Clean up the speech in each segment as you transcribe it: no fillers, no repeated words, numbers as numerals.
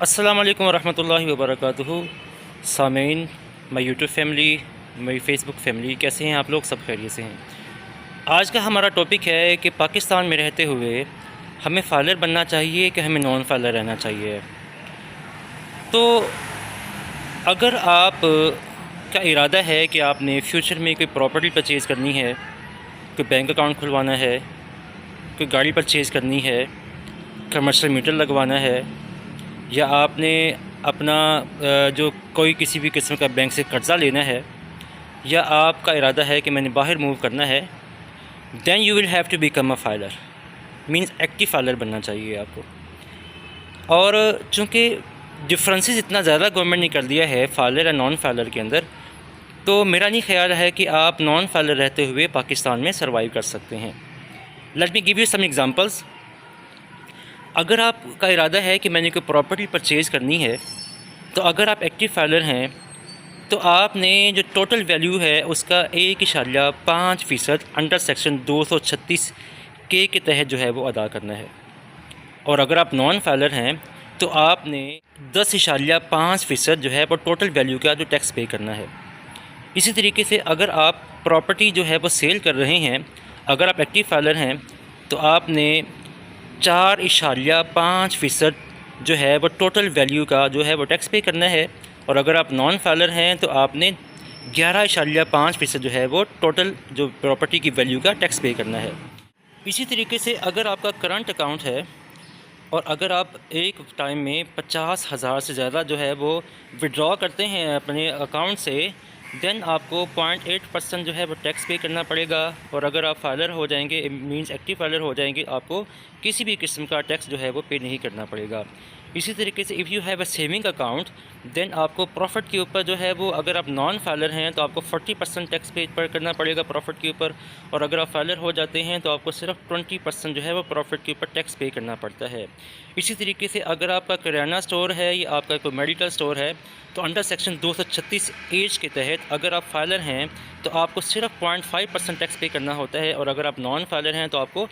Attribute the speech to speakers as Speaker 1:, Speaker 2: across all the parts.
Speaker 1: अस्सलाम वालेकुम रहमतुल्लाहि व बरकातुहू। सामीन, my YouTube family, my Facebook family, कैसे हैं आप लोग? सब खैरियत से हैं। आज का हमारा टॉपिक है कि पाकिस्तान में रहते हुए हमें फ़ाइलर बनना चाहिए कि हमें नॉन फ़ाइलर रहना चाहिए। तो अगर आप का इरादा है कि आपने फ्यूचर में कोई प्रॉपर्टी परचेज़ करनी है, कोई बैंक अकाउंट खुलवाना है, कोई गाड़ी परचेज़ करनी है, कमर्शियल मीटर लगवाना है, या आपने अपना जो कोई किसी भी किस्म का बैंक से कर्ज़ा लेना है, या आपका इरादा है कि मैंने बाहर मूव करना है, then you will have to become a filer. Means active filer बनना चाहिए आपको। और चूँकि डिफरेंसेस इतना ज़्यादा गवर्नमेंट ने कर दिया है फाइलर और नॉन फाइलर के अंदर, तो मेरा नहीं ख्याल है कि आप नॉन फाइलर रहते हुए पाकिस्तान में सर्वाइव कर सकते हैं। Let me give you some examples. अगर आपका इरादा है कि मैंने कोई प्रॉपर्टी परचेज़ करनी है, तो अगर आप एक्टिव फाइलर हैं तो आपने जो टोटल वैल्यू है उसका 1.5% अंडर सेक्शन 236 के तहत जो है वो अदा करना है। और अगर आप नॉन फाइलर हैं तो आपने 10.5% जो है वो टोटल वैल्यू का जो टैक्स पे करना है। इसी तरीके से अगर आप प्रॉपर्टी जो है वो सेल कर रहे हैं, अगर आप एक्टिव फाइलर हैं तो आपने 4.5% जो है वो टोटल वैल्यू का जो है वो टैक्स पे करना है। और अगर आप नॉन फाइलर हैं तो आपने 11.5% जो है वो टोटल जो प्रॉपर्टी की वैल्यू का टैक्स पे करना है। इसी तरीके से अगर आपका करंट अकाउंट है और अगर आप एक टाइम में 50,000 से ज़्यादा जो है वो विड्रॉ करते हैं अपने अकाउंट से, देन आपको 0.8% जो है वो टैक्स पे करना पड़ेगा। और अगर आप फाइलर हो जाएंगे, मींस एक्टिव फाइलर हो जाएंगे, आपको किसी भी किस्म का टैक्स जो है वो पे नहीं करना पड़ेगा। इसी तरीके से if you have a saving account, then आपको प्रॉफिट के ऊपर जो है वो, अगर आप नॉन फाइलर हैं तो आपको 40% टैक्स पे पर करना पड़ेगा प्रॉफिट के ऊपर। और अगर आप फाइलर हो जाते हैं तो आपको सिर्फ 20% जो है वो प्रॉफिट के ऊपर टैक्स पे करना पड़ता है। इसी तरीके से अगर आपका किराना स्टोर है या आपका कोई मेडिकल स्टोर है, तो अंडर सेक्शन 236 एज के तहत अगर आप फाइलर हैं तो आपको सिर्फ 0.5% टैक्स पे करना होता है। और अगर आप नॉन फाइलर हैं तो आपको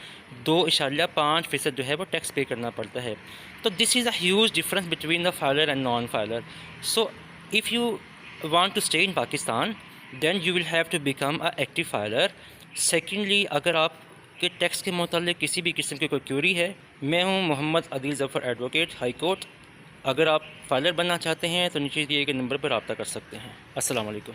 Speaker 1: 2.5% जो है वो टैक्स पे करना पड़ता है। तो this is a huge difference between the filer and non filer. So if you want to stay in Pakistan, then you will have to become a active filer. Secondly, अगर आप के टैक्स के मुतालिक किसी भी किस्म की कोई क्यूरी है, मैं हूँ Mohammad Adeel Zafar advocate, high court. अगर आप फाइलर बनना चाहते हैं तो नीचे दिए गए नंबर पर रब्ता कर सकते हैं। अस्सलाम वालेकुम।